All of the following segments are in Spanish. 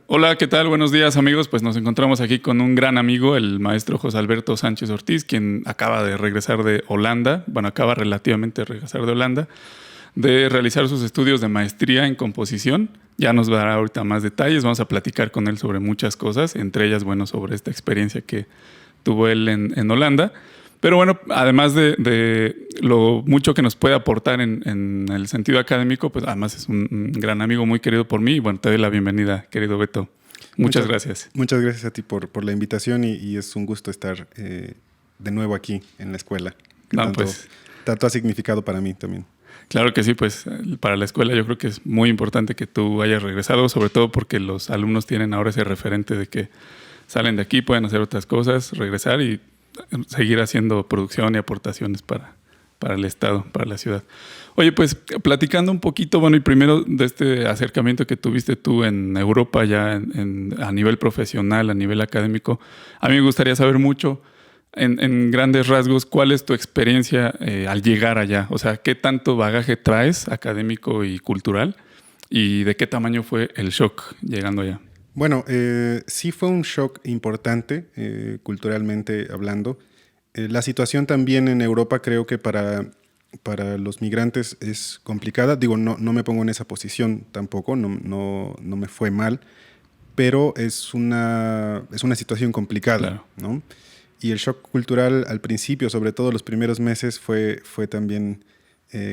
Hola, ¿qué tal? Buenos días, amigos. Pues nos encontramos aquí con un gran amigo, el maestro José Alberto Sánchez Ortiz, quien acaba de regresar de Holanda, bueno, acaba relativamente de regresar de Holanda, de realizar sus estudios de maestría en composición. Ya nos dará ahorita más detalles, vamos a platicar con él sobre muchas cosas, entre ellas, bueno, sobre esta experiencia que tuvo él en Holanda. Pero bueno, además de lo mucho que nos puede aportar en el sentido académico, pues además es un gran amigo muy querido por mí. Y bueno, te doy la bienvenida, querido Beto. Muchas Muchas, gracias. muchas gracias a ti por la invitación y es un gusto estar de nuevo aquí en la escuela, que No, tanto, pues tanto ha significado para mí también. claro que sí, pues para la escuela yo creo que es muy importante que tú hayas regresado, sobre todo porque los alumnos tienen ahora ese referente de que salen de aquí, pueden hacer otras cosas, regresar y seguir haciendo producción y aportaciones para el Estado, para la ciudad. Oye, pues platicando un poquito, bueno, y primero de este acercamiento que tuviste tú en Europa ya a nivel profesional, a nivel académico, a mí me gustaría saber mucho, en grandes rasgos, cuál es tu experiencia al llegar allá. O sea, qué tanto bagaje traes académico y cultural y de qué tamaño fue el shock llegando allá. Bueno, sí fue un shock importante, culturalmente hablando. La situación también en Europa creo que para los migrantes es complicada. Digo, no me pongo en esa posición tampoco, no me fue mal, pero es una situación complicada, Claro. ¿no? Y el shock cultural al principio, sobre todo los primeros meses, fue también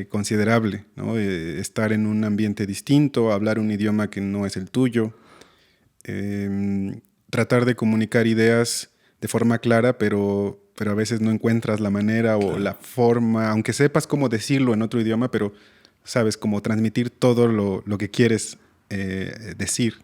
considerable, ¿no? Estar en un ambiente distinto, hablar un idioma que no es el tuyo, tratar de comunicar ideas de forma clara, pero a veces no encuentras la manera o la Claro. forma, aunque sepas cómo decirlo en otro idioma, pero sabes cómo transmitir todo lo que quieres decir.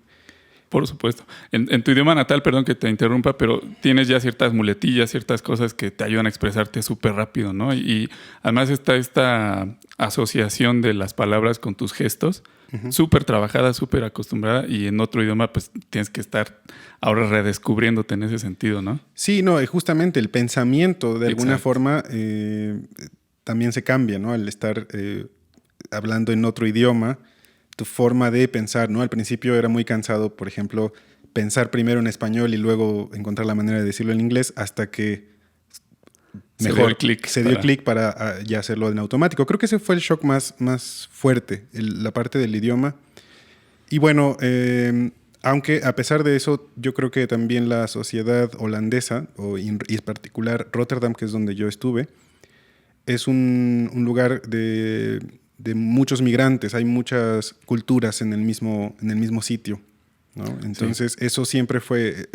Por supuesto. En tu idioma natal, perdón que te interrumpa, pero tienes ya ciertas muletillas, ciertas cosas que te ayudan a expresarte súper rápido, ¿no? Y además está esta asociación de las palabras con tus gestos, Ujú. súper trabajada, súper acostumbrada, y en otro idioma pues tienes que estar ahora redescubriéndote en ese sentido, ¿no? Sí, no, justamente el pensamiento de alguna Exacto. forma también se cambia, ¿no? Al estar hablando en otro idioma, tu forma de pensar, ¿no? Al principio era muy cansado, por ejemplo, pensar primero en español y luego encontrar la manera de decirlo en inglés hasta que Se dio el mejor clic se dio para... clic para ya hacerlo en automático. Creo que ese fue el shock más fuerte, la parte del idioma. Y bueno, aunque a pesar de eso, yo creo que también la sociedad holandesa, y en particular Rotterdam, que es donde yo estuve, es un lugar de muchos migrantes, hay muchas culturas en el mismo sitio, ¿no? Sí. Entonces, eso siempre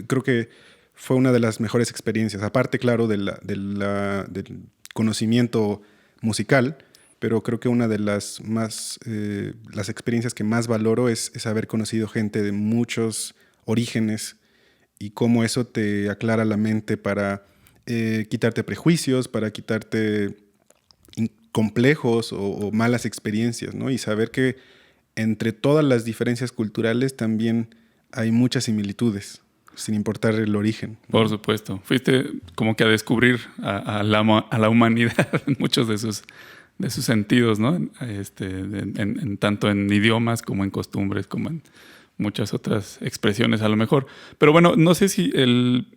creo que fue una de las mejores experiencias, aparte, claro, del conocimiento musical, pero creo que una de las experiencias que más valoro es haber conocido gente de muchos orígenes y cómo eso te aclara la mente para quitarte prejuicios, para quitarte complejos o malas experiencias, ¿no? Y saber que entre todas las diferencias culturales también hay muchas similitudes, sin importar el origen, Por ¿no? supuesto. Fuiste como que a descubrir a la humanidad en muchos de sus sentidos, ¿no? Tanto en idiomas como en costumbres, como en muchas otras expresiones a lo mejor. Pero bueno, no sé si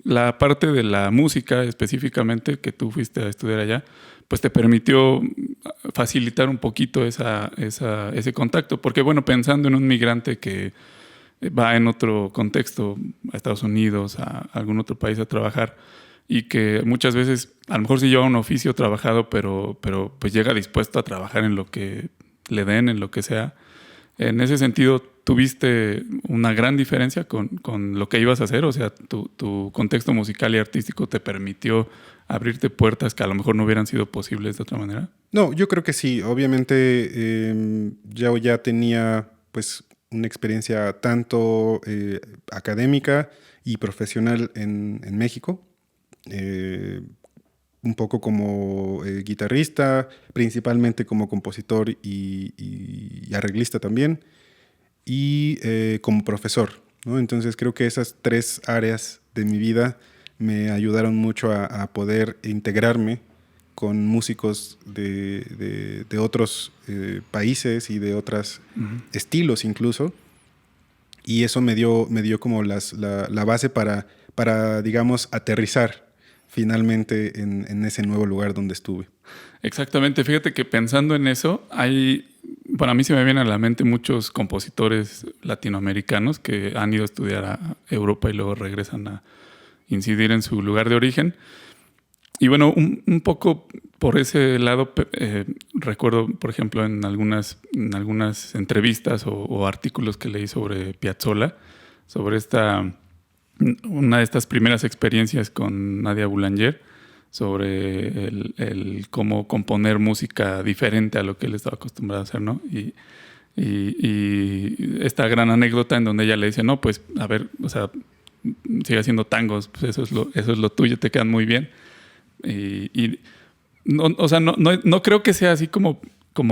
la parte de la música específicamente que tú fuiste a estudiar allá, pues te permitió facilitar un poquito ese contacto. Porque bueno, pensando en un migrante que va en otro contexto, a Estados Unidos, a algún otro país a trabajar, y que muchas veces a lo mejor sí lleva un oficio trabajado, pero pues llega dispuesto a trabajar en lo que le den, en lo que sea. En ese sentido, ¿tuviste una gran diferencia con lo que ibas a hacer? O sea, tu contexto musical y artístico te permitió abrirte puertas que a lo mejor no hubieran sido posibles de otra manera. No, yo creo que sí. Obviamente yo ya tenía pues una experiencia tanto académica y profesional en México. Eh, un poco como guitarrista, principalmente como compositor y arreglista también, y como profesor, ¿no? Entonces creo que esas tres áreas de mi vida me ayudaron mucho a poder integrarme con músicos de otros países y de otros Ujú. estilos incluso, Y eso me dio como la base para, digamos, aterrizar finalmente en ese nuevo lugar donde estuve. Exactamente, fíjate que pensando en eso, para mí se me vienen a la mente muchos compositores latinoamericanos que han ido a estudiar a Europa y luego regresan a incidir en su lugar de origen. Y bueno, un poco por ese lado, recuerdo, por ejemplo, en algunas entrevistas o artículos que leí sobre Piazzolla, sobre una de estas primeras experiencias con Nadia Boulanger, sobre el cómo componer música diferente a lo que él estaba acostumbrado a hacer, ¿no? Y esta gran anécdota en donde ella le dice, no, pues, a ver, o sea, sigue haciendo tangos, pues eso es lo tuyo, te quedan muy bien. Y no, o sea, no creo que sea así como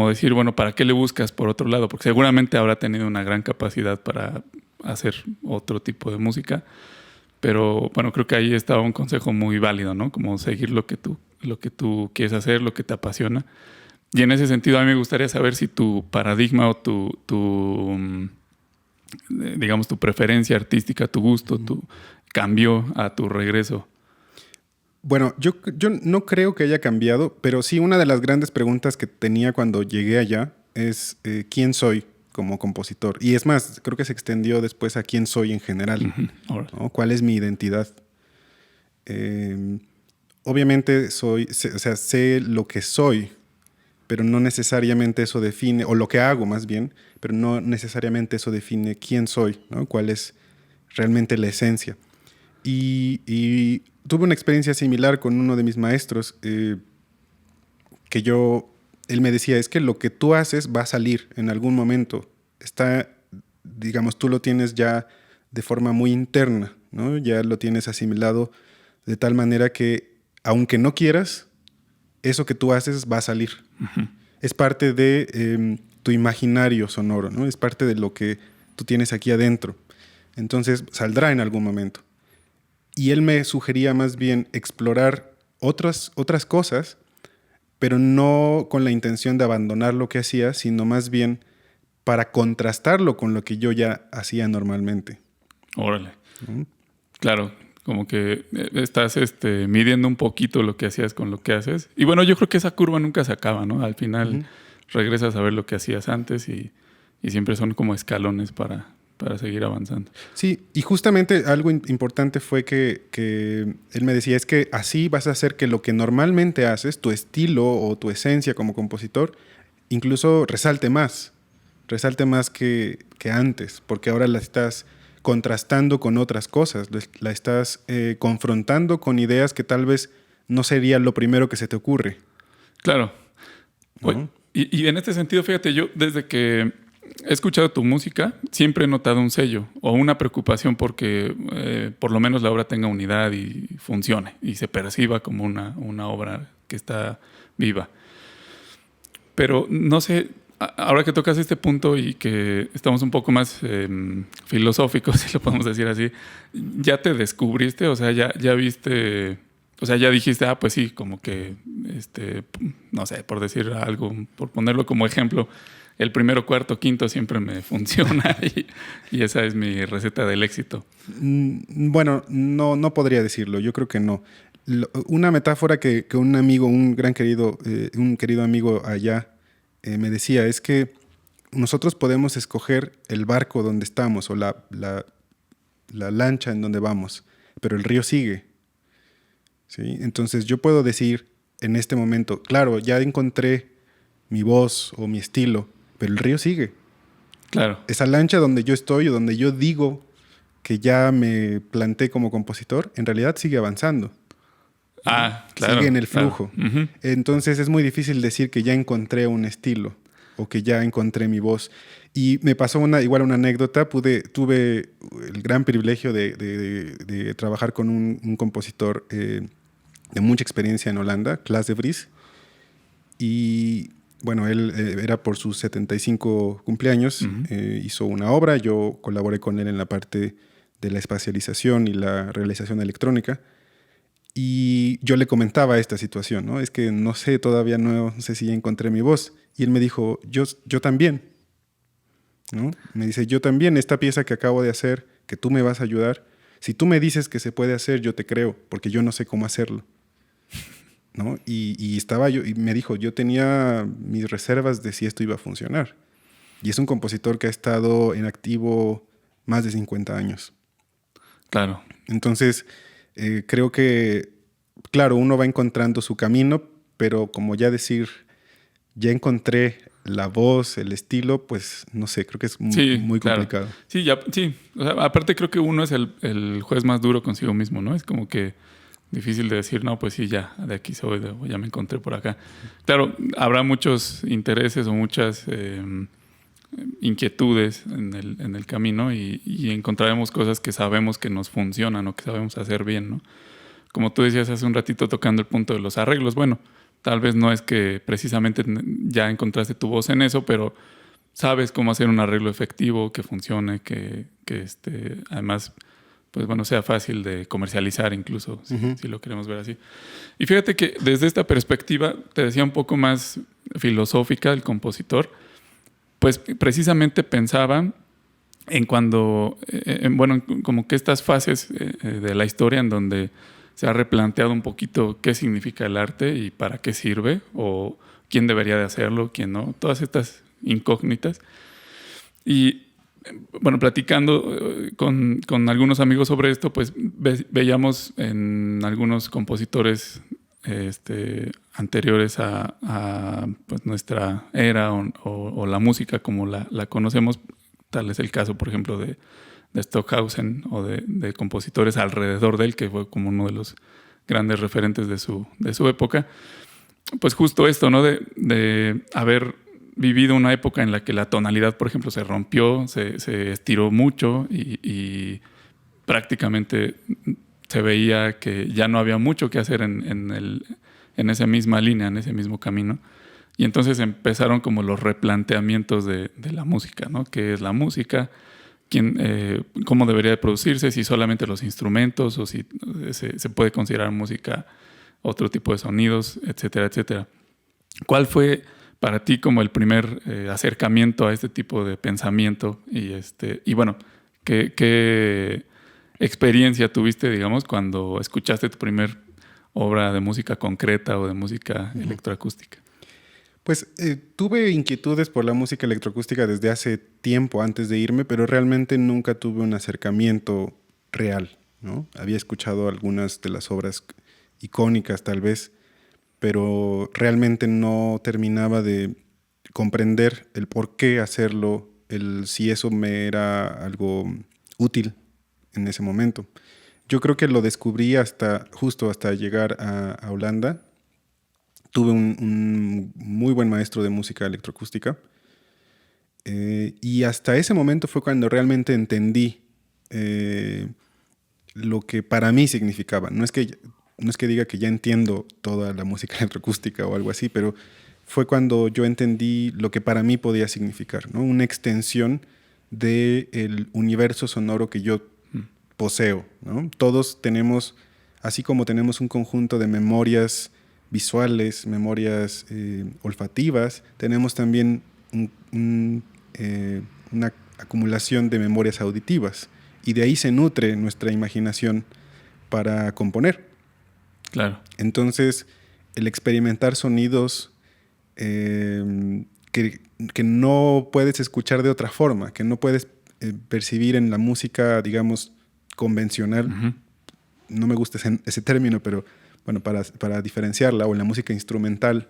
decir, bueno, ¿para qué le buscas por otro lado? Porque seguramente habrá tenido una gran capacidad para hacer otro tipo de música. Pero bueno, creo que ahí estaba un consejo muy válido, ¿no? Como seguir lo que tú quieres hacer, lo que te apasiona. Y en ese sentido a mí me gustaría saber si tu paradigma o digamos, tu preferencia artística, tu gusto, cambió a tu regreso. Bueno, yo no creo que haya cambiado, pero sí una de las grandes preguntas que tenía cuando llegué allá es ¿quién soy como compositor? Y es más, creo que se extendió después a quién soy en general, ¿no? ¿Cuál es mi identidad? Obviamente sé lo que soy, pero no necesariamente eso define, o lo que hago más bien, pero no necesariamente eso define quién soy, ¿no? ¿Cuál es realmente la esencia? Y tuve una experiencia similar con uno de mis maestros, él me decía, es que lo que tú haces va a salir en algún momento. Digamos, tú lo tienes ya de forma muy interna, ¿no? Ya lo tienes asimilado de tal manera que, aunque no quieras, eso que tú haces va a salir. Uh-huh. Es parte de tu imaginario sonoro, ¿no? Es parte de lo que tú tienes aquí adentro. Entonces, saldrá en algún momento. Y él me sugería más bien explorar otras cosas, pero no con la intención de abandonar lo que hacía, sino más bien para contrastarlo con lo que yo ya hacía normalmente. Órale. ¿Mm? Claro, como que estás midiendo un poquito lo que hacías con lo que haces. Y bueno, yo creo que esa curva nunca se acaba, ¿no? Al final regresas a ver lo que hacías antes y siempre son como escalones para seguir avanzando. Sí, y justamente algo importante fue que él me decía, es que así vas a hacer que lo que normalmente haces, tu estilo o tu esencia como compositor, incluso resalte más que antes, porque ahora la estás contrastando con otras cosas, la estás confrontando con ideas que tal vez no sería lo primero que se te ocurre. Claro. ¿No? Y en este sentido, fíjate, yo desde que he escuchado tu música, siempre he notado un sello o una preocupación porque por lo menos la obra tenga unidad y funcione y se perciba como una obra que está viva. Pero no sé, ahora que tocas este punto y que estamos un poco más filosóficos, si lo podemos decir así, ¿ya te descubriste? O sea, ya viste, o sea, ya dijiste, pues sí, como que, no sé, por decir algo, por ponerlo como ejemplo, el primero, cuarto, quinto siempre me funciona y esa es mi receta del éxito. Bueno, no podría decirlo, yo creo que no. Una metáfora que un amigo, un querido amigo allá me decía es que nosotros podemos escoger el barco donde estamos o la lancha en donde vamos, pero el río sigue. ¿Sí? Entonces yo puedo decir en este momento, claro, ya encontré mi voz o mi estilo, pero el río sigue. Claro. Esa lancha donde yo estoy o donde yo digo que ya me planté como compositor, en realidad sigue avanzando. Ah, claro. Sigue en el flujo. Claro. Uh-huh. Entonces es muy difícil decir que ya encontré un estilo o que ya encontré mi voz. Y me pasó igual una anécdota. Tuve el gran privilegio de trabajar con un compositor de mucha experiencia en Holanda, Klaas de Vries. Y bueno, él era por sus 75 cumpleaños. Uh-huh. Hizo una obra. Yo colaboré con él en la parte de la espacialización y la realización electrónica. Y yo le comentaba esta situación, ¿no? Es que no sé, todavía no sé si ya encontré mi voz. Y él me dijo, yo también. ¿no? Me dice, yo también, esta pieza que acabo de hacer, que tú me vas a ayudar, si tú me dices que se puede hacer, yo te creo, porque yo no sé cómo hacerlo, ¿no? Y estaba yo, y me dijo, yo tenía mis reservas de si esto iba a funcionar. Y es un compositor que ha estado en activo más de 50 años. Claro. Entonces, creo que, claro, uno va encontrando su camino, pero como ya decir, ya encontré la voz, el estilo, pues no sé, creo que es Sí, muy claro. complicado. Sí, ya, sí. O sea, aparte creo que uno es el juez más duro consigo mismo, ¿no? Es como que difícil de decir, no, pues sí, ya, de aquí soy, ya me encontré por acá. Claro, habrá muchos intereses o muchas inquietudes en el camino y encontraremos cosas que sabemos que nos funcionan o que sabemos hacer bien, ¿no? Como tú decías hace un ratito tocando el punto de los arreglos, bueno, tal vez no es que precisamente ya encontraste tu voz en eso, pero sabes cómo hacer un arreglo efectivo, que funcione, que además, pues bueno, sea fácil de comercializar incluso, si lo queremos ver así. Y fíjate que desde esta perspectiva, te decía un poco más filosófica el compositor, pues precisamente pensaba en cuando, bueno, como que estas fases de la historia en donde se ha replanteado un poquito qué significa el arte y para qué sirve, o quién debería de hacerlo, quién no, todas estas incógnitas. Y bueno, platicando con algunos amigos sobre esto, pues veíamos en algunos compositores anteriores a pues nuestra era o la música como la conocemos, tal es el caso, por ejemplo, de Stockhausen o de compositores alrededor de él, que fue como uno de los grandes referentes de su época. Pues justo esto, ¿no? De haber vivido una época en la que la tonalidad, por ejemplo, se rompió, se estiró mucho y prácticamente se veía que ya no había mucho que hacer en esa misma línea, en ese mismo camino. Y entonces empezaron como los replanteamientos de la música, ¿no? ¿Qué es la música? ¿Cómo debería de producirse? Si solamente los instrumentos o si se puede considerar música otro tipo de sonidos, etcétera, etcétera. ¿Cuál fue para ti como el primer acercamiento a este tipo de pensamiento? Y bueno, ¿qué experiencia tuviste, digamos, cuando escuchaste tu primer obra de música concreta o de música electroacústica? Pues tuve inquietudes por la música electroacústica desde hace tiempo antes de irme, pero realmente nunca tuve un acercamiento real, ¿no? Había escuchado algunas de las obras icónicas tal vez, pero realmente no terminaba de comprender el por qué hacerlo, si eso me era algo útil en ese momento. Yo creo que lo descubrí justo hasta llegar a Holanda. Tuve un muy buen maestro de música electroacústica y hasta ese momento fue cuando realmente entendí lo que para mí significaba. No es que diga que ya entiendo toda la música electroacústica o algo así, pero fue cuando yo entendí lo que para mí podía significar, ¿no? Una extensión del universo sonoro que yo poseo, ¿no? Todos tenemos, así como tenemos un conjunto de memorias visuales, memorias olfativas, tenemos también una acumulación de memorias auditivas y de ahí se nutre nuestra imaginación para componer. Claro. Entonces, el experimentar sonidos que no puedes escuchar de otra forma, que no puedes percibir en la música, digamos, convencional. Uh-huh. No me gusta ese término, pero bueno, para diferenciarla, o en la música instrumental.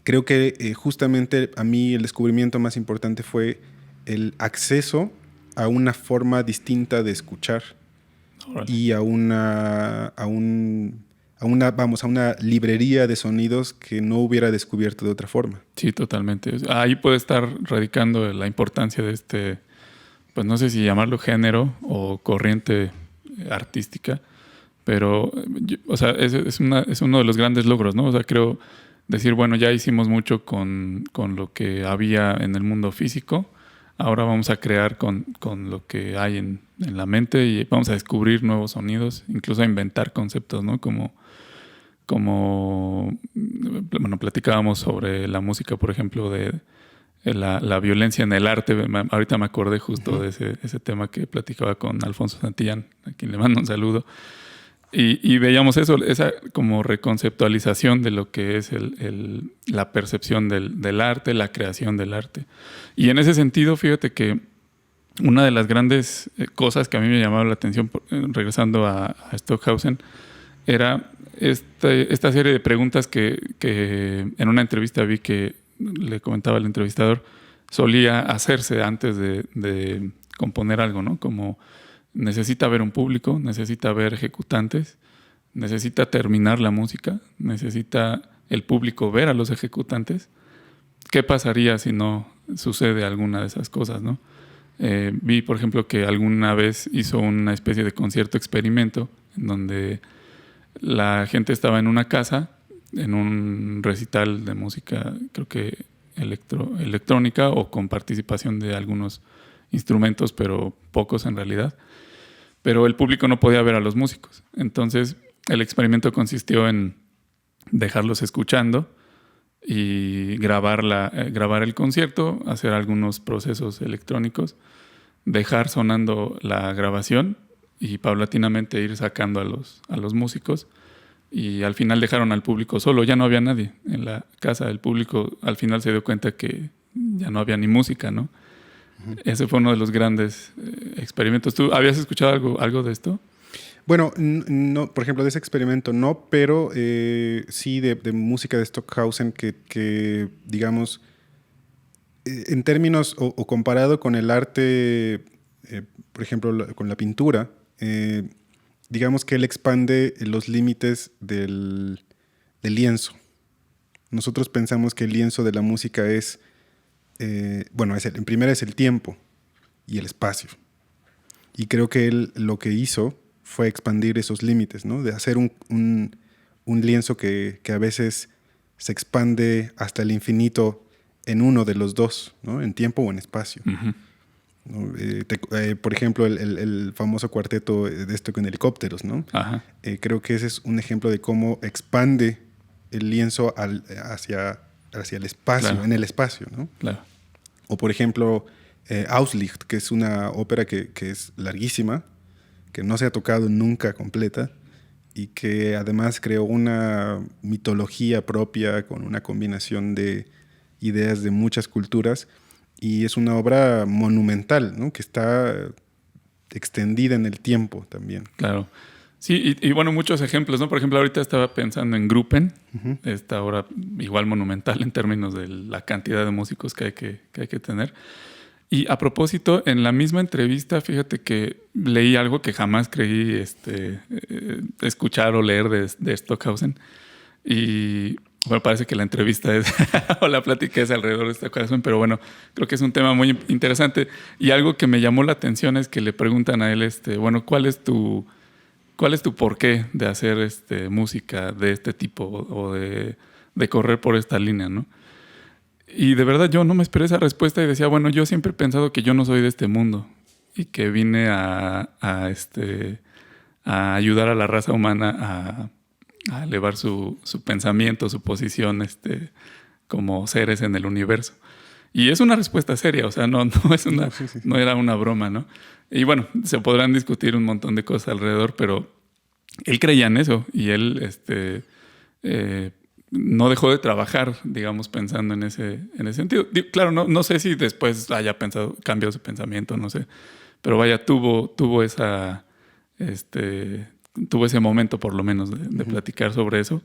Creo que justamente a mí el descubrimiento más importante fue el acceso a una forma distinta de escuchar. Órale. Y a una librería de sonidos que no hubiera descubierto de otra forma. Sí, totalmente. Ahí puede estar radicando la importancia de pues no sé si llamarlo género o corriente artística, pero o sea, es uno de los grandes logros, ¿no? O sea, creo decir, bueno, ya hicimos mucho con lo que había en el mundo físico, ahora vamos a crear con lo que hay en la mente y vamos a descubrir nuevos sonidos, incluso a inventar conceptos, ¿no? Como bueno, platicábamos sobre la música, por ejemplo, la violencia en el arte. Ahorita me acordé justo Ujú. de ese tema que platicaba con Alfonso Santillán, a quien le mando un saludo. Y veíamos eso, esa como reconceptualización de lo que es la percepción del arte, la creación del arte. Y en ese sentido, fíjate que una de las grandes cosas que a mí me llamaba la atención, regresando a Stockhausen, era esta serie de preguntas que en una entrevista vi que le comentaba el entrevistador, solía hacerse antes de componer algo, ¿no? Como necesita ver un público, necesita ver ejecutantes, necesita terminar la música, necesita el público ver a los ejecutantes. ¿Qué pasaría si no sucede alguna de esas cosas, no? Vi, por ejemplo, que alguna vez hizo una especie de concierto experimento en donde la gente estaba en una casa, en un recital de música, creo que electrónica o con participación de algunos instrumentos, pero pocos en realidad. Pero el público no podía ver a los músicos. Entonces, el experimento consistió en dejarlos escuchando y grabar el concierto, hacer algunos procesos electrónicos, dejar sonando la grabación y paulatinamente ir sacando a los músicos. Y al final dejaron al público solo, ya no había nadie en la casa. El público al final se dio cuenta que ya no había ni música, ¿no? Ujú. Ese fue uno de los grandes experimentos. ¿Tú habías escuchado algo de esto? Bueno, no, por ejemplo, de ese experimento no, pero sí de música de Stockhausen que digamos, en términos o comparado con el arte, por ejemplo, con la pintura, digamos que él expande los límites del lienzo. Nosotros pensamos que el lienzo de la música es, bueno, en primera es el tiempo y el espacio. Y creo que él lo que hizo fue expandir esos límites, ¿no? De hacer un lienzo que a veces se expande hasta el infinito en uno de los dos, ¿no? En tiempo o en espacio. Uh-huh. ¿No? Por ejemplo, el famoso cuarteto de esto con helicópteros, ¿no? Ajá. Creo que ese es un ejemplo de cómo expande el lienzo hacia el espacio, Claro. en el espacio, ¿no? Claro. O por ejemplo, Auslicht, que es una ópera que es larguísima, que no se ha tocado nunca completa y que además creó una mitología propia con una combinación de ideas de muchas culturas, y es una obra monumental, ¿no? Que está extendida en el tiempo también. Claro. Sí, y bueno, muchos ejemplos, ¿no? Por ejemplo, ahorita estaba pensando en Gruppen, Uh-huh. esta obra igual monumental en términos de la cantidad de músicos que hay que tener. Y a propósito, en la misma entrevista, fíjate que leí algo que jamás creí escuchar o leer de Stockhausen. Y bueno, parece que la entrevista es o la plática es alrededor de Stockhausen, pero bueno, creo que es un tema muy interesante. Y algo que me llamó la atención es que le preguntan a él, bueno, ¿cuál es tu porqué de hacer música de este tipo o de correr por esta línea, ¿no? Y de verdad yo no me esperé esa respuesta y decía, bueno, yo siempre he pensado que yo no soy de este mundo y que vine a ayudar a la raza humana a elevar su pensamiento, su posición como seres en el universo. Y es una respuesta seria, o sea, no Sí. no era una broma, ¿no? Y bueno, se podrán discutir un montón de cosas alrededor, pero él creía en eso y él no dejó de trabajar, digamos, pensando en ese sentido. Claro, no sé si después haya cambiado su pensamiento, no sé. Pero vaya, tuvo ese momento por lo menos de platicar sobre eso.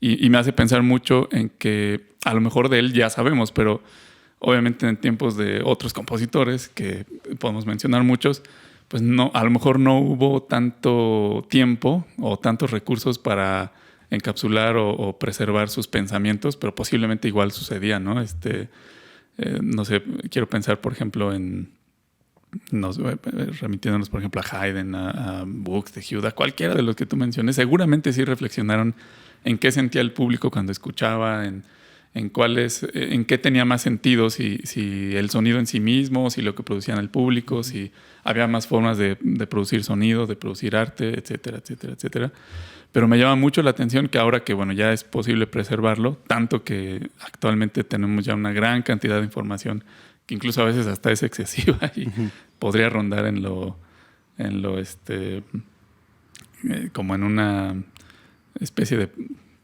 Y me hace pensar mucho en que a lo mejor de él ya sabemos, pero obviamente en tiempos de otros compositores, que podemos mencionar muchos, pues no, a lo mejor no hubo tanto tiempo o tantos recursos para encapsular o preservar sus pensamientos, pero posiblemente igual sucedía, ¿no? No sé, quiero pensar, por ejemplo, remitiéndonos, por ejemplo, a Haydn, a Buxtehude, a cualquiera de los que tú menciones, seguramente sí reflexionaron en qué sentía el público cuando escuchaba, en qué tenía más sentido, si el sonido en sí mismo, si lo que producían el público, si había más formas de producir sonido, de producir arte, etcétera, etcétera, etcétera. Pero me llama mucho la atención que ahora que bueno, ya es posible preservarlo, tanto que actualmente tenemos ya una gran cantidad de información que incluso a veces hasta es excesiva y podría rondar como en una especie de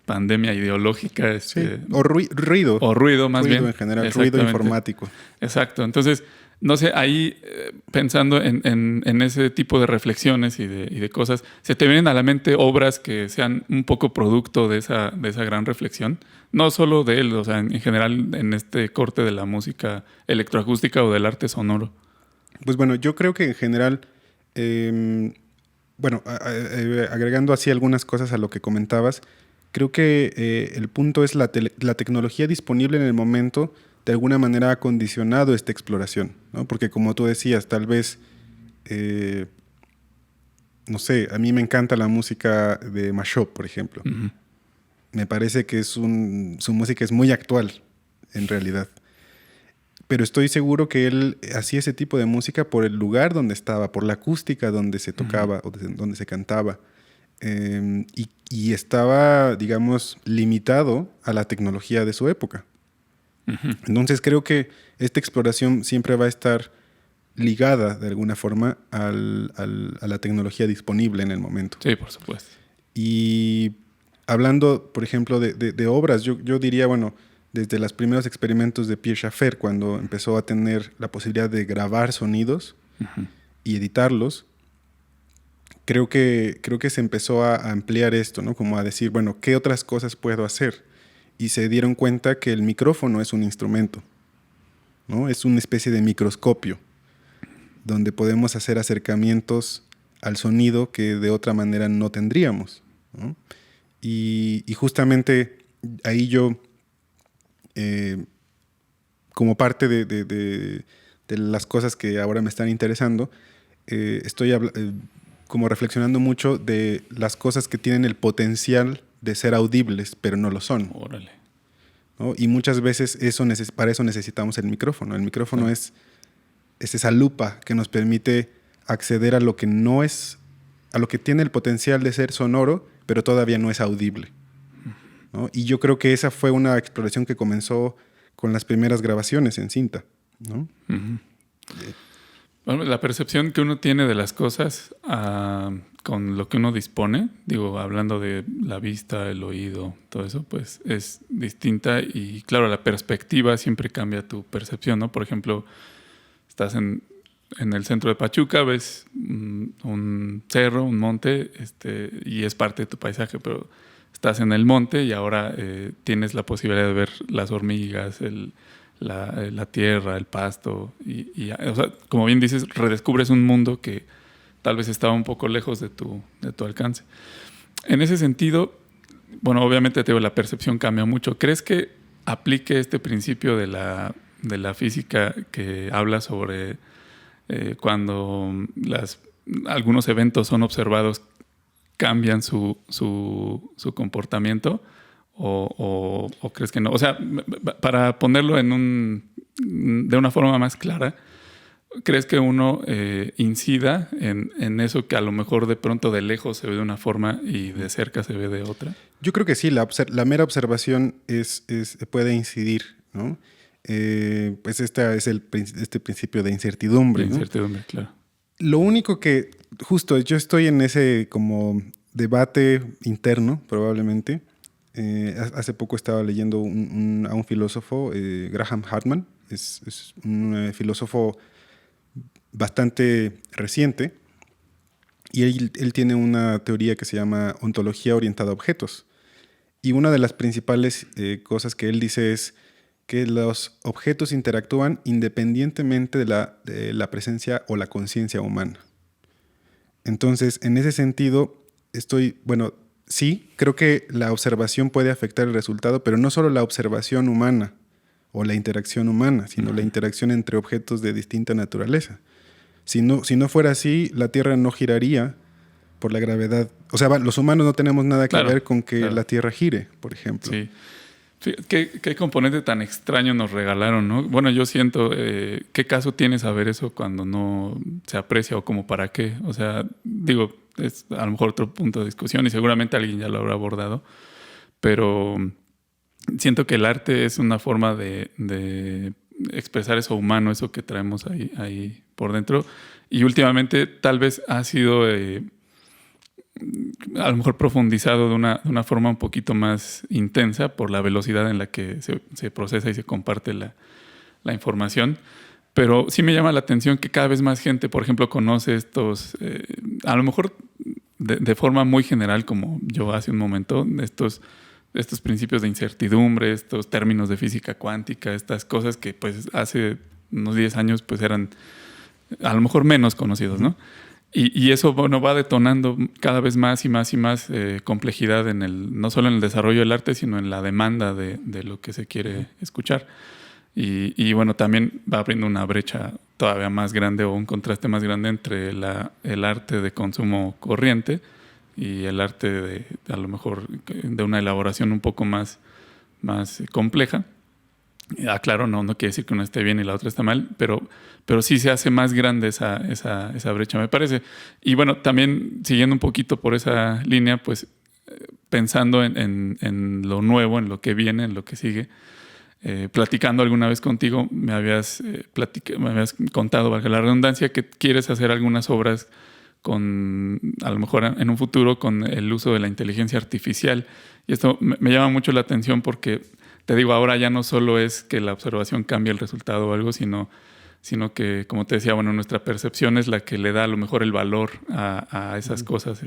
pandemia ideológica. Sí. O ruido. O ruido, más bien. Ruido en general, ruido informático. Exacto. Entonces, no sé, ahí pensando en ese tipo de reflexiones y de cosas, ¿se te vienen a la mente obras que sean un poco producto de esa gran reflexión? No solo de él, o sea, en general en este corte de la música electroacústica o del arte sonoro. Pues bueno, yo creo que en general, agregando así algunas cosas a lo que comentabas, creo que el punto es la tecnología disponible en el momento de alguna manera ha condicionado esta exploración, ¿no? Porque como tú decías, tal vez, no sé, a mí me encanta la música de Mashop, por ejemplo. Uh-huh. Me parece que su música es muy actual, en realidad. Pero estoy seguro que él hacía ese tipo de música por el lugar donde estaba, por la acústica donde se tocaba o donde se cantaba. Y estaba, digamos, limitado a la tecnología de su época. Uh-huh. Entonces creo que esta exploración siempre va a estar ligada de alguna forma a la tecnología disponible en el momento. Sí, por supuesto. Y hablando, por ejemplo, de obras, yo diría, bueno, desde los primeros experimentos de Pierre Schaeffer, cuando empezó a tener la posibilidad de grabar sonidos uh-huh. y editarlos, creo que se empezó a ampliar esto, ¿no? Como a decir, bueno, ¿qué otras cosas puedo hacer? Y se dieron cuenta que el micrófono es un instrumento, ¿no? Es una especie de microscopio donde podemos hacer acercamientos al sonido que de otra manera no tendríamos, ¿no? Y justamente ahí yo, como parte de las cosas que ahora me están interesando, estoy como reflexionando mucho de las cosas que tienen el potencial de ser audibles, pero no lo son. Órale. ¿No? Y muchas veces para eso necesitamos el micrófono. El micrófono es esa lupa que nos permite acceder a lo que no es, a lo que tiene el potencial de ser sonoro, pero todavía no es audible, ¿no? Y yo creo que esa fue una exploración que comenzó con las primeras grabaciones en cinta, ¿no? Uh-huh. Bueno, la percepción que uno tiene de las cosas con lo que uno dispone, digo, hablando de la vista, el oído, todo eso, pues es distinta y claro, la perspectiva siempre cambia tu percepción, ¿no? Por ejemplo, estás en el centro de Pachuca, ves un cerro, un monte, y es parte de tu paisaje, pero estás en el monte y ahora tienes la posibilidad de ver las hormigas, la tierra, el pasto y o sea, como bien dices, redescubres un mundo que tal vez estaba un poco lejos de tu alcance. En ese sentido, bueno, obviamente te digo, la percepción cambia mucho. ¿Crees que aplique este principio de la física que habla sobre cuando algunos eventos son observados, cambian su comportamiento? ¿O crees que no? O sea, para ponerlo de una forma más clara, ¿crees que uno incida en eso que a lo mejor de pronto de lejos se ve de una forma y de cerca se ve de otra? Yo creo que sí, la mera observación puede incidir, ¿no? Pues este es este principio de incertidumbre. De incertidumbre, ¿no? Claro. Lo único que, justo, yo estoy en ese como debate interno, probablemente. Hace poco estaba leyendo a un filósofo, Graham Hartman, es un filósofo bastante reciente, y él tiene una teoría que se llama ontología orientada a objetos. Y una de las principales cosas que él dice es que los objetos interactúan independientemente de la presencia o la conciencia humana. Entonces, en ese sentido, sí, creo que la observación puede afectar el resultado, pero no solo la observación humana o la interacción humana, sino la interacción entre objetos de distinta naturaleza. Si no fuera así, la Tierra no giraría por la gravedad. O sea, los humanos no tenemos nada que ver con que la Tierra gire, por ejemplo. Sí. ¿Qué componente tan extraño nos regalaron, ¿no? Bueno, yo siento, ¿qué caso tiene saber eso cuando no se aprecia o como para qué? O sea, digo, es a lo mejor otro punto de discusión y seguramente alguien ya lo habrá abordado, pero siento que el arte es una forma de expresar eso humano, eso que traemos ahí por dentro. Y últimamente tal vez ha sido a lo mejor profundizado de una forma un poquito más intensa por la velocidad en la que se procesa y se comparte la información. Pero sí me llama la atención que cada vez más gente, por ejemplo, conoce estos, a lo mejor de forma muy general, como yo hace un momento, estos principios de incertidumbre, estos términos de física cuántica, estas cosas que pues hace unos 10 años pues eran a lo mejor menos conocidos, ¿no? Y eso, bueno, va detonando cada vez más y más y más complejidad no solo en el desarrollo del arte, sino en la demanda de lo que se quiere escuchar. Y bueno, también va abriendo una brecha todavía más grande o un contraste más grande entre el arte de consumo corriente y el arte a lo mejor de una elaboración un poco más compleja. Claro, no quiere decir que una esté bien y la otra está mal, pero sí se hace más grande esa brecha, me parece. Y bueno, también siguiendo un poquito por esa línea, pues pensando en lo nuevo, en lo que viene, en lo que sigue, platicando alguna vez contigo, me habías contado, valga la redundancia, que quieres hacer algunas obras a lo mejor en un futuro con el uso de la inteligencia artificial. Y esto me llama mucho la atención porque, te digo, ahora ya no solo es que la observación cambie el resultado o algo, sino que, como te decía, bueno, nuestra percepción es la que le da a lo mejor el valor a esas cosas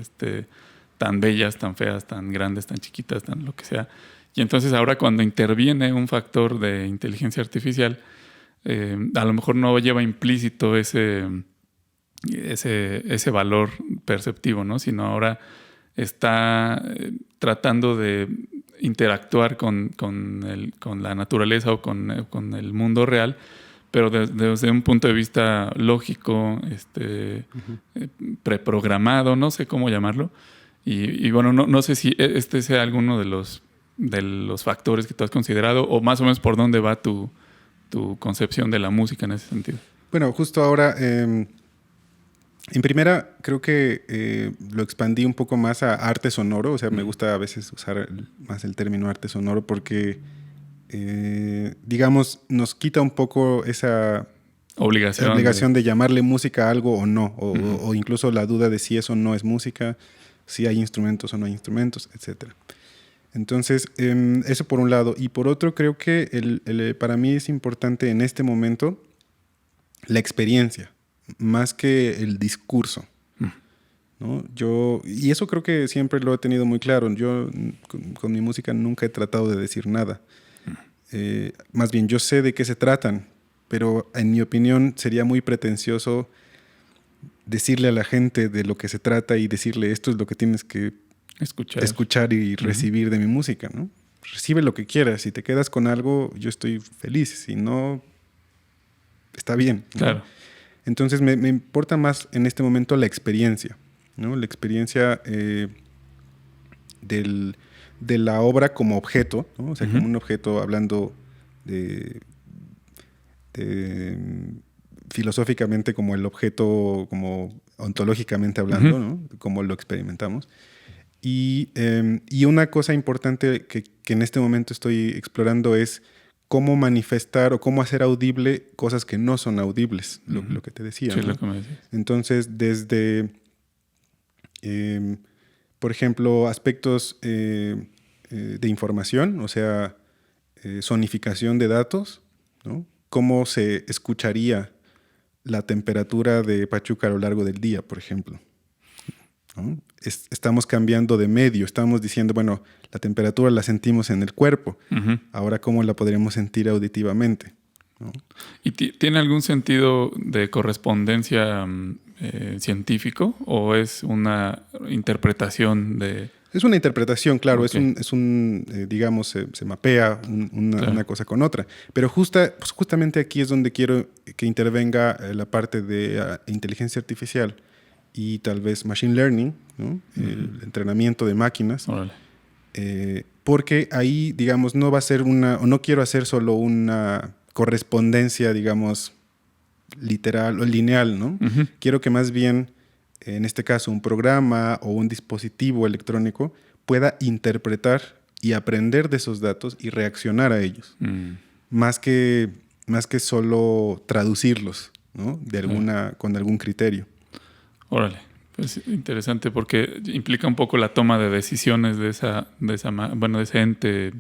tan bellas, tan feas, tan grandes, tan chiquitas, tan lo que sea. Y entonces ahora cuando interviene un factor de inteligencia artificial, a lo mejor no lleva implícito ese valor perceptivo, ¿no? Sino ahora está tratando de interactuar con la naturaleza o con el mundo real, pero desde un punto de vista lógico, preprogramado, no sé cómo llamarlo. Y bueno, no sé si este sea alguno de los factores que tú has considerado o más o menos por dónde va tu concepción de la música en ese sentido. Bueno, justo ahora, en primera, creo que lo expandí un poco más a arte sonoro. O sea, me gusta a veces usar más el término arte sonoro porque, digamos, nos quita un poco esa obligación de llamarle música a algo o no. O incluso la duda de si eso no es música, si hay instrumentos o no hay instrumentos, etc. Entonces, eso por un lado. Y por otro, creo que para mí es importante en este momento la experiencia, más que el discurso, ¿no? Y eso creo que siempre lo he tenido muy claro. Yo con mi música nunca he tratado de decir nada. Más bien, yo sé de qué se tratan, pero en mi opinión sería muy pretencioso decirle a la gente de lo que se trata y decirle esto es lo que tienes que escuchar y recibir de mi música, ¿no? Recibe lo que quieras. Si te quedas con algo, yo estoy feliz. Si no, está bien, ¿no? Claro. Entonces me importa más en este momento la experiencia, ¿no? La experiencia de la obra como objeto, ¿no? O sea, como un objeto hablando de filosóficamente como el objeto, como ontológicamente hablando, ¿no? Como lo experimentamos. Y una cosa importante que en este momento estoy explorando es cómo manifestar o cómo hacer audible cosas que no son audibles, lo que te decía. Sí, ¿no? lo que me decías. Entonces, desde, por ejemplo, aspectos de información, o sea, sonificación de datos, ¿no? Cómo se escucharía la temperatura de Pachuca a lo largo del día, por ejemplo, ¿no? Estamos cambiando de medio, estamos diciendo, bueno, la temperatura la sentimos en el cuerpo, ahora ¿cómo la podríamos sentir auditivamente? ¿No? ¿Y tiene algún sentido de correspondencia científico o es una interpretación de...? Es una interpretación, claro, Okay. es un digamos, se mapea una cosa con otra. Pero justamente aquí es donde quiero que intervenga la parte de inteligencia artificial y tal vez machine learning, ¿no? El entrenamiento de máquinas. Órale. Porque ahí, digamos, no va a ser o no quiero hacer solo una correspondencia, digamos, literal o lineal, ¿no? Ujú. Quiero que más bien, en este caso, un programa o un dispositivo electrónico pueda interpretar y aprender de esos datos y reaccionar a ellos, más que solo traducirlos, ¿no? Con algún criterio. Órale, pues interesante porque implica un poco la toma de decisiones de ese ente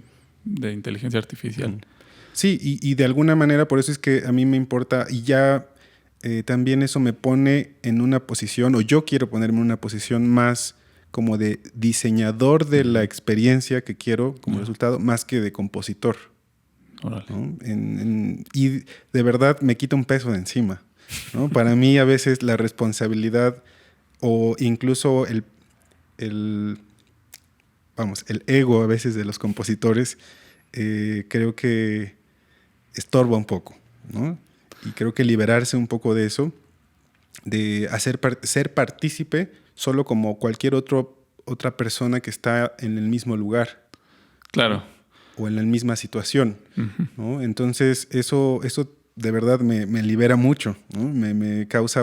de inteligencia artificial. Sí, y de alguna manera por eso es que a mí me importa y ya también eso me pone en una posición, o yo quiero ponerme en una posición más como de diseñador de la experiencia que quiero como resultado, más que de compositor. Órale. ¿No? Y de verdad me quita un peso de encima, ¿no? Para mí a veces la responsabilidad o incluso el ego a veces de los compositores creo que estorba un poco, ¿no? Y creo que liberarse un poco de eso, de ser partícipe solo como cualquier otra persona que está en el mismo lugar. Claro. O en la misma situación, Uh-huh. ¿no? Entonces eso de verdad me libera mucho, ¿no? Me causa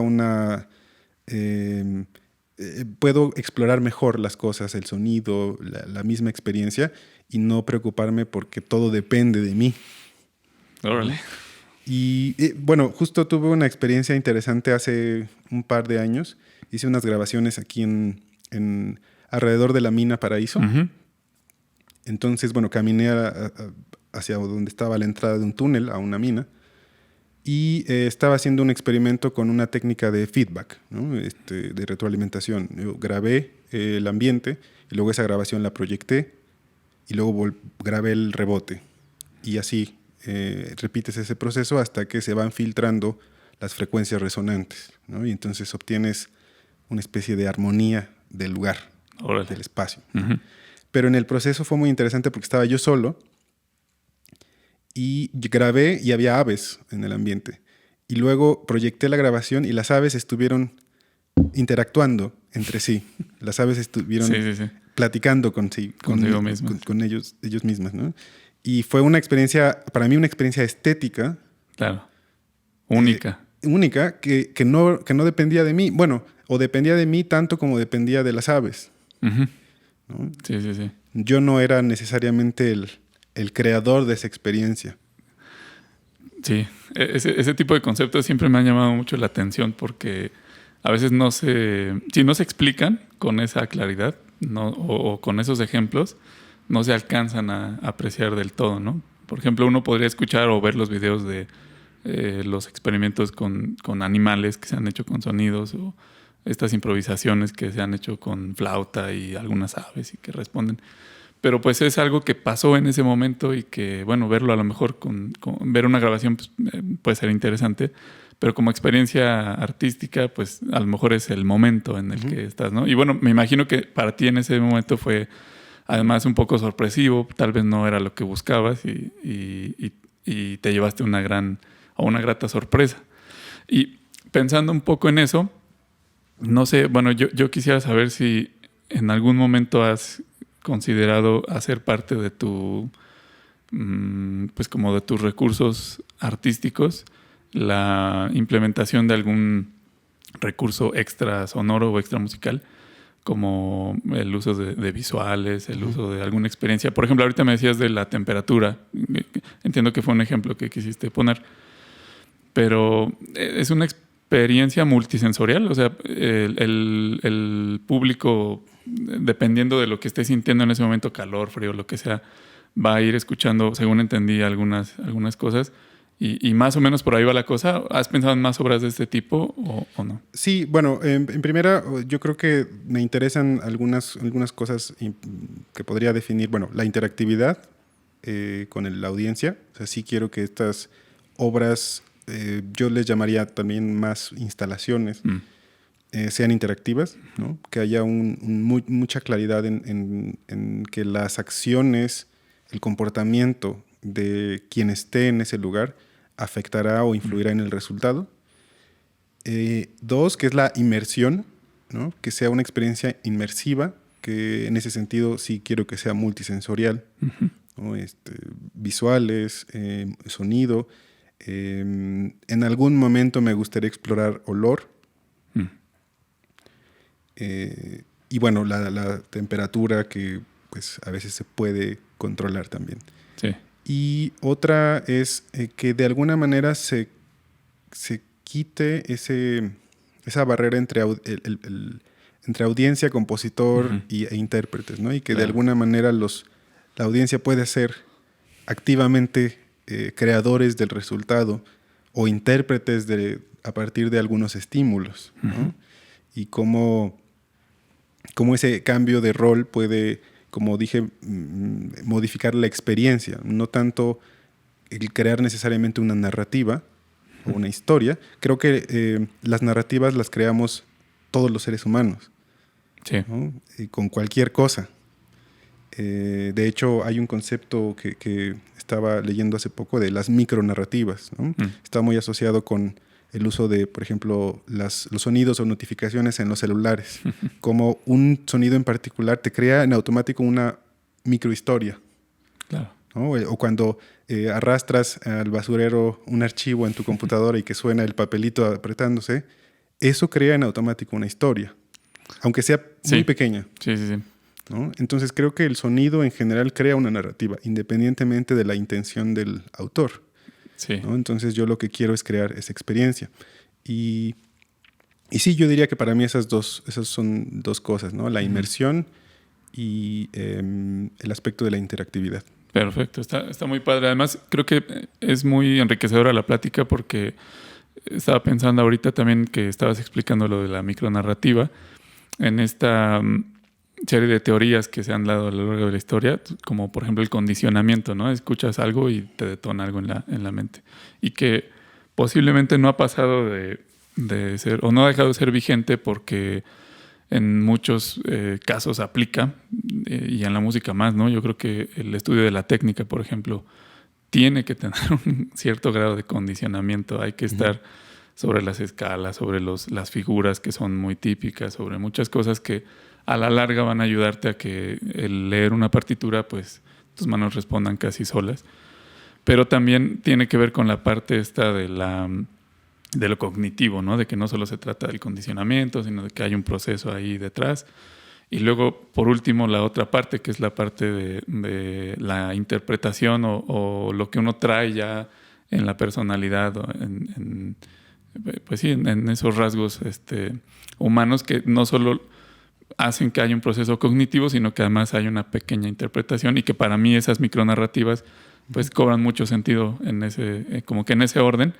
puedo explorar mejor las cosas, el sonido, la misma experiencia y no preocuparme porque todo depende de mí. Órale. Y bueno, justo tuve una experiencia interesante hace un par de años. Hice unas grabaciones aquí alrededor de la mina Paraíso. Uh-huh. Entonces, bueno, caminé hacia donde estaba la entrada de un túnel a una mina y estaba haciendo un experimento con una técnica de feedback, ¿no? De retroalimentación. Yo grabé el ambiente y luego esa grabación la proyecté y luego grabé el rebote. Y así repites ese proceso hasta que se van filtrando las frecuencias resonantes, ¿no? Y entonces obtienes una especie de armonía del lugar, Órale. del espacio. Uh-huh. Pero en el proceso fue muy interesante porque estaba yo solo y grabé y había aves en el ambiente. Y luego proyecté la grabación y las aves estuvieron interactuando entre sí. Las aves estuvieron platicando con ellos mismas, ¿no? Y fue una experiencia, para mí una experiencia estética. Claro. Única. Única que no dependía de mí. Bueno, o dependía de mí tanto como dependía de las aves. Uh-huh. ¿No? Sí. Yo no era necesariamente el creador de esa experiencia. Sí, ese tipo de conceptos siempre me han llamado mucho la atención porque a veces si no se explican con esa claridad o con esos ejemplos, no se alcanzan a apreciar del todo, ¿no? Por ejemplo, uno podría escuchar o ver los videos de los experimentos con animales que se han hecho con sonidos o estas improvisaciones que se han hecho con flauta y algunas aves y que responden. Pero pues es algo que pasó en ese momento y que, bueno, verlo a lo mejor con ver una grabación pues, puede ser interesante, pero como experiencia artística, pues a lo mejor es el momento en el que estás, ¿no? Y bueno, me imagino que para ti en ese momento fue además un poco sorpresivo, tal vez no era lo que buscabas y te llevaste una grata sorpresa. Y pensando un poco en eso, no sé, bueno, yo quisiera saber si en algún momento has considerado hacer parte de pues como de tus recursos artísticos, la implementación de algún recurso extra sonoro o extra musical, como el uso de visuales, el uso de alguna experiencia. Por ejemplo, ahorita me decías de la temperatura. Entiendo que fue un ejemplo que quisiste poner, pero es una experiencia multisensorial. O sea, el público, dependiendo de lo que esté sintiendo en ese momento, calor, frío, lo que sea, va a ir escuchando, según entendí, algunas cosas. Y más o menos por ahí va la cosa. ¿Has pensado en más obras de este tipo o no? Sí, bueno, en primera yo creo que me interesan algunas cosas que podría definir. Bueno, la interactividad con la audiencia. O sea, sí quiero que estas obras, yo les llamaría también más instalaciones, sean interactivas, ¿no? Que haya mucha claridad en que las acciones, el comportamiento de quien esté en ese lugar afectará o influirá en el resultado. Dos, que es la inmersión, ¿no? Que sea una experiencia inmersiva que en ese sentido sí quiero que sea multisensorial, ¿no? Visuales, sonido. En algún momento me gustaría explorar olor. Y bueno, la temperatura que pues a veces se puede controlar también. Sí. Y otra es que de alguna manera se quite esa barrera entre, entre audiencia, compositor e intérpretes, ¿no? Y que de alguna manera la audiencia puede ser activamente creadores del resultado o intérpretes a partir de algunos estímulos, ¿no? Y cómo ese cambio de rol puede, como dije, modificar la experiencia. No tanto el crear necesariamente una narrativa o una historia. Creo que las narrativas las creamos todos los seres humanos, ¿no? Y con cualquier cosa. De hecho, hay un concepto que estaba leyendo hace poco de las micronarrativas, ¿no? Está muy asociado con el uso de, por ejemplo, los sonidos o notificaciones en los celulares. Como un sonido en particular te crea en automático una microhistoria. Claro. ¿No? O cuando arrastras al basurero un archivo en tu computadora y que suena el papelito apretándose, eso crea en automático una historia, aunque sea muy pequeña. Sí. ¿No? Entonces creo que el sonido en general crea una narrativa, independientemente de la intención del autor. Sí. ¿No? Entonces yo lo que quiero es crear esa experiencia. Y sí, yo diría que para mí esas son dos cosas, ¿no? La inmersión y el aspecto de la interactividad. Perfecto, está muy padre. Además, creo que es muy enriquecedora la plática porque estaba pensando ahorita también que estabas explicando lo de la micronarrativa en esta serie de teorías que se han dado a lo largo de la historia, como por ejemplo el condicionamiento, ¿no? Escuchas algo y te detona algo en la mente. Y que posiblemente no ha pasado de ser, o no ha dejado de ser vigente porque en muchos casos aplica, y en la música más, ¿no? Yo creo que el estudio de la técnica, por ejemplo, tiene que tener un cierto grado de condicionamiento. Hay que estar sobre las escalas, sobre las figuras que son muy típicas, sobre muchas cosas que a la larga van a ayudarte a que el leer una partitura, pues tus manos respondan casi solas. Pero también tiene que ver con la parte esta de lo cognitivo, ¿no? De que no solo se trata del condicionamiento, sino de que hay un proceso ahí detrás. Y luego, por último, la otra parte, que es la parte de la interpretación o lo que uno trae ya en la personalidad, pues sí, en esos rasgos humanos que no solo hacen que haya un proceso cognitivo, sino que además hay una pequeña interpretación y que para mí esas micronarrativas pues cobran mucho sentido como que en ese orden.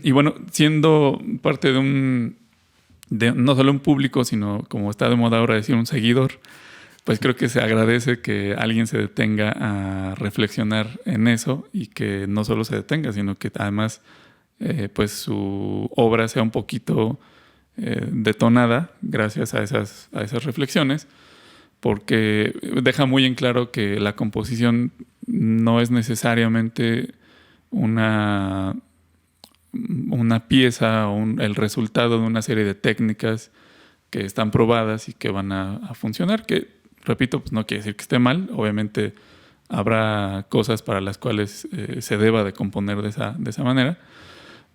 Y bueno, siendo parte de no solo un público, sino como está de moda ahora decir un seguidor, pues creo que se agradece que alguien se detenga a reflexionar en eso y que no solo se detenga, sino que además pues su obra sea un poquito detonada gracias a esas reflexiones, porque deja muy en claro que la composición no es necesariamente una pieza o el resultado de una serie de técnicas que están probadas y que van a funcionar, que, repito, pues no quiere decir que esté mal. Obviamente habrá cosas para las cuales se deba de componer de esa manera,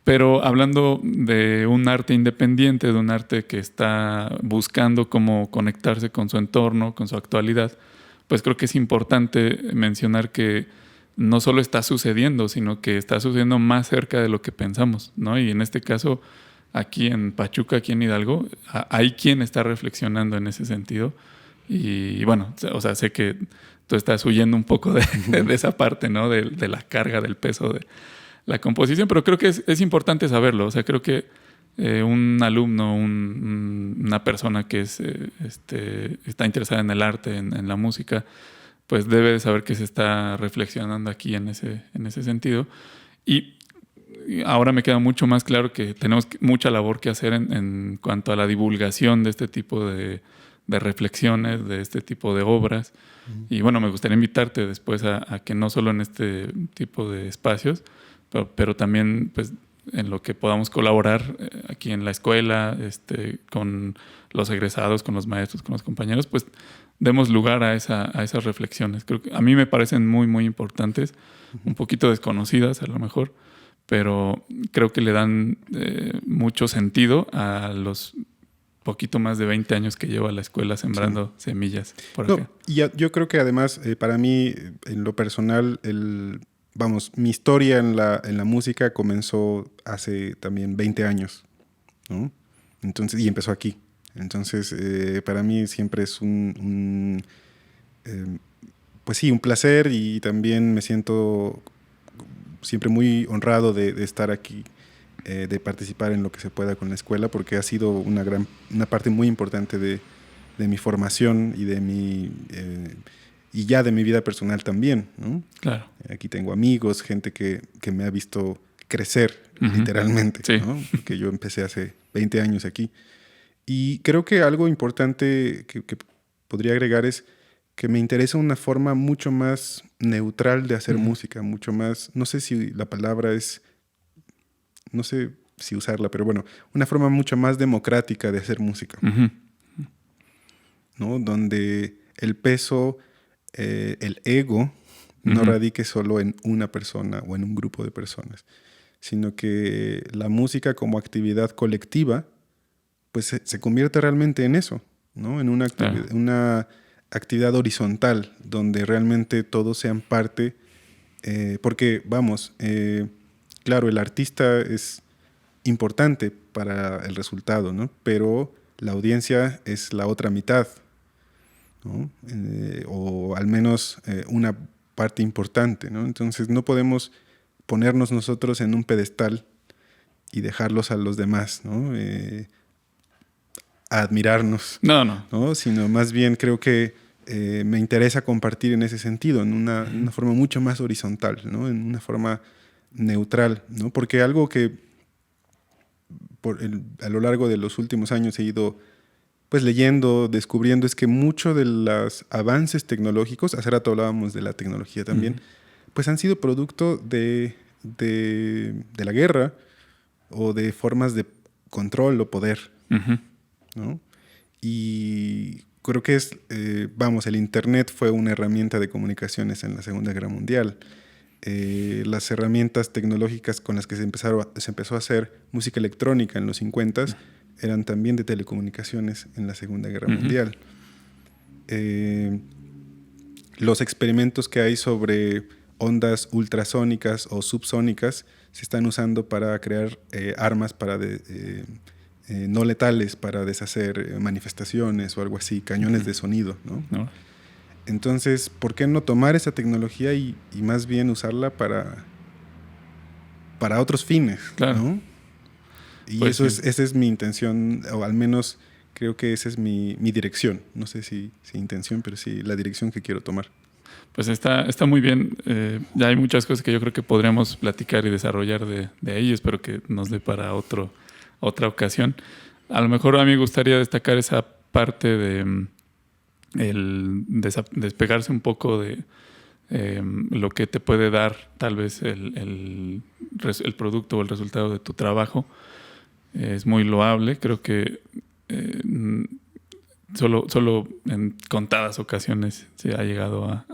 pero hablando de un arte independiente, de un arte que está buscando cómo conectarse con su entorno, con su actualidad, pues creo que es importante mencionar que no solo está sucediendo, sino que está sucediendo más cerca de lo que pensamos, ¿no? Y en este caso, aquí en Pachuca, aquí en Hidalgo, hay quien está reflexionando en ese sentido. Y bueno, o sea, sé que tú estás huyendo un poco de esa parte, ¿no? De la carga, del peso de la composición, pero creo que es importante saberlo. O sea, creo que un alumno, una persona que está interesada en el arte, en la música, pues debe de saber que se está reflexionando aquí en ese sentido. Y ahora me queda mucho más claro que tenemos mucha labor que hacer en cuanto a la divulgación de este tipo de reflexiones, de este tipo de obras. Y bueno, me gustaría invitarte después a que no solo en este tipo de espacios, pero también pues en lo que podamos colaborar aquí en la escuela, con los egresados, con los maestros, con los compañeros, pues demos lugar a esas reflexiones. Creo que a mí me parecen muy, muy importantes, un poquito desconocidas a lo mejor, pero creo que le dan mucho sentido a los poquito más de 20 años que lleva la escuela sembrando semillas por acá. Y yo creo que además, para mí, en lo personal, mi historia en la música comenzó hace también 20 años, ¿no? Entonces, y empezó aquí. Entonces, para mí siempre es pues sí, un placer, y también me siento siempre muy honrado de estar aquí, de participar en lo que se pueda con la escuela, porque ha sido una parte muy importante de mi formación y y ya de mi vida personal también, ¿no? Claro. Aquí tengo amigos, gente que me ha visto crecer, literalmente, Sí. ¿no? Porque yo empecé hace 20 años aquí. Y creo que algo importante que podría agregar es que me interesa una forma mucho más neutral de hacer música, mucho más, no sé si la palabra es, no sé si usarla, pero bueno, una forma mucho más democrática de hacer música, ¿no? Donde el peso, el ego, no radique solo en una persona o en un grupo de personas, sino que la música como actividad colectiva pues se convierte realmente en eso, ¿no? En una actividad horizontal, donde realmente todos sean parte, porque, vamos, claro, el artista es importante para el resultado, ¿no? Pero la audiencia es la otra mitad, ¿no? O al menos una parte importante, ¿no? Entonces no podemos ponernos nosotros en un pedestal y dejarlos a los demás, ¿no? A admirarnos, ¿no? Sino más bien creo que me interesa compartir en ese sentido, en una forma mucho más horizontal, ¿no? En una forma neutral, ¿no? Porque algo que a lo largo de los últimos años he ido pues leyendo, descubriendo, es que muchos de los avances tecnológicos, hace rato hablábamos de la tecnología también, pues han sido producto de la guerra o de formas de control o poder, ¿no? Y creo que el Internet fue una herramienta de comunicaciones en la Segunda Guerra Mundial. Las herramientas tecnológicas con las que se empezó a hacer música electrónica en los 50s eran también de telecomunicaciones en la Segunda Guerra Mundial. Los experimentos que hay sobre ondas ultrasónicas o subsónicas se están usando para crear armas no letales, para deshacer manifestaciones o algo así, cañones de sonido, ¿no? Entonces, ¿por qué no tomar esa tecnología y más bien usarla para otros fines? Claro. ¿No? Y pues esa es mi intención, o al menos creo que esa es mi dirección. No sé si intención, pero sí la dirección que quiero tomar. Pues está muy bien. Ya hay muchas cosas que yo creo que podríamos platicar y desarrollar de ahí. Espero que nos dé para otra ocasión. A lo mejor a mí me gustaría destacar esa parte de el despegarse un poco de lo que te puede dar tal vez el producto o el resultado de tu trabajo. Es muy loable. Creo que solo en contadas ocasiones se ha llegado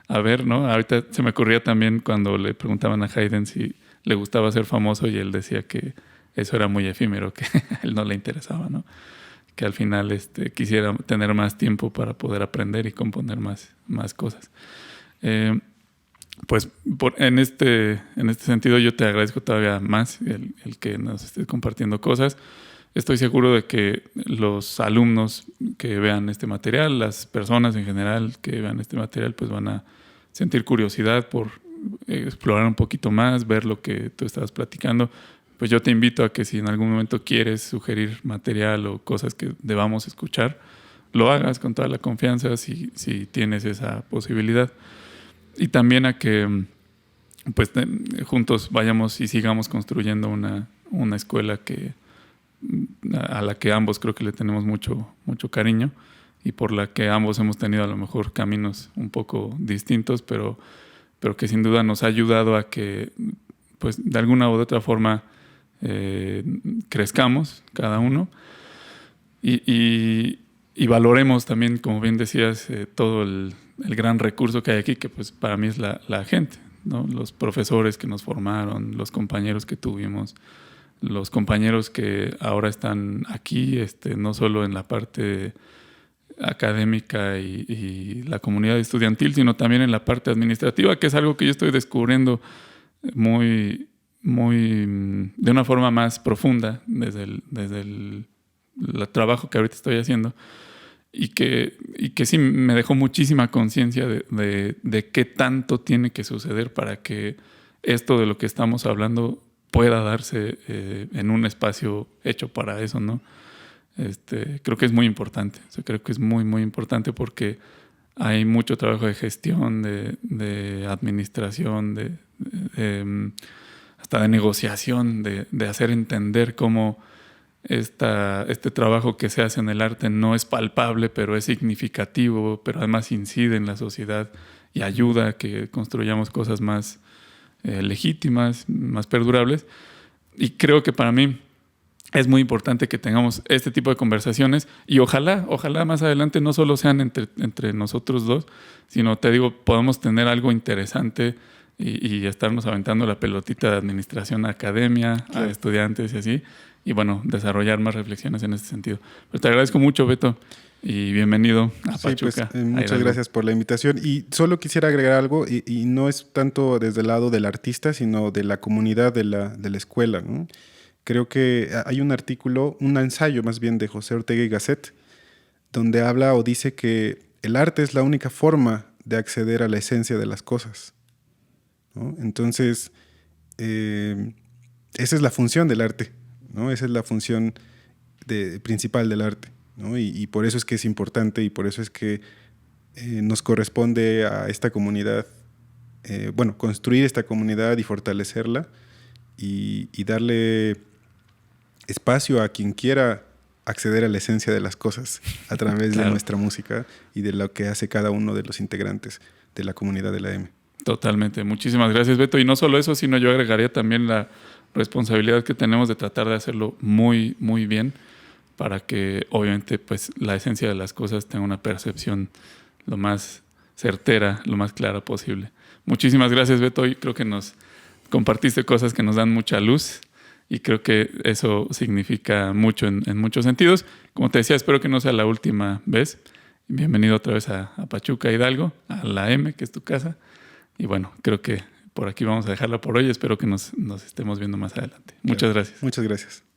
a ver, ¿no? Ahorita se me ocurría también cuando le preguntaban a Haydn si le gustaba ser famoso, y él decía que eso era muy efímero, que a él no le interesaba, ¿no? Que al final quisiera tener más tiempo para poder aprender y componer más cosas. Pues en este sentido yo te agradezco todavía más el que nos estés compartiendo cosas. Estoy seguro de que los alumnos que vean este material, las personas en general que vean este material, pues van a sentir curiosidad por explorar un poquito más, ver lo que tú estabas platicando. Pues yo te invito a que si en algún momento quieres sugerir material o cosas que debamos escuchar, lo hagas con toda la confianza si tienes esa posibilidad. Y también a que pues juntos vayamos y sigamos construyendo una escuela a la que ambos creo que le tenemos mucho cariño, y por la que ambos hemos tenido a lo mejor caminos un poco distintos, pero que sin duda nos ha ayudado a que pues de alguna u otra forma crezcamos cada uno y valoremos también, como bien decías, todo el gran recurso que hay aquí, que pues para mí es la gente, ¿no? Los profesores que nos formaron, los compañeros que tuvimos, los compañeros que ahora están aquí, no solo en la parte académica y la comunidad estudiantil, sino también en la parte administrativa, que es algo que yo estoy descubriendo de una forma más profunda desde el trabajo que ahorita estoy haciendo y que sí me dejó muchísima conciencia de qué tanto tiene que suceder para que esto de lo que estamos hablando pueda darse en un espacio hecho para eso, ¿no? Creo que es muy importante. O sea, creo que es muy, muy importante porque hay mucho trabajo de gestión, de administración, hasta de negociación, de hacer entender cómo este trabajo que se hace en el arte no es palpable, pero es significativo, pero además incide en la sociedad y ayuda a que construyamos cosas más legítimas, más perdurables. Y creo que para mí es muy importante que tengamos este tipo de conversaciones y ojalá más adelante no solo sean entre nosotros dos, sino, te digo, podamos tener algo interesante y estarnos aventando la pelotita de administración a academia, a estudiantes y así, y bueno, desarrollar más reflexiones en este sentido. Pero te agradezco mucho, Beto, y bienvenido a Pachuca. Pues, muchas gracias por la invitación. Y solo quisiera agregar algo, y no es tanto desde el lado del artista, sino de la comunidad de la escuela, ¿no? Creo que hay un artículo, un ensayo más bien de José Ortega y Gasset, donde habla o dice que el arte es la única forma de acceder a la esencia de las cosas, ¿no? Entonces, esa es la función del arte, ¿no? Esa es la función principal del arte, ¿no? Y por eso es que es importante y por eso es que nos corresponde a esta comunidad, construir esta comunidad y fortalecerla y darle espacio a quien quiera acceder a la esencia de las cosas a través de nuestra música y de lo que hace cada uno de los integrantes de la comunidad de la M. Totalmente. Muchísimas gracias, Beto. Y no solo eso, sino yo agregaría también la responsabilidad que tenemos de tratar de hacerlo muy, muy bien para que, obviamente, pues, la esencia de las cosas tenga una percepción lo más certera, lo más clara posible. Muchísimas gracias, Beto. Y creo que nos compartiste cosas que nos dan mucha luz y creo que eso significa mucho en muchos sentidos. Como te decía, espero que no sea la última vez. Bienvenido otra vez a Pachuca, Hidalgo, a la M, que es tu casa. Y bueno, creo que por aquí vamos a dejarla por hoy. Espero que nos estemos viendo más adelante. Muchas gracias. Muchas gracias.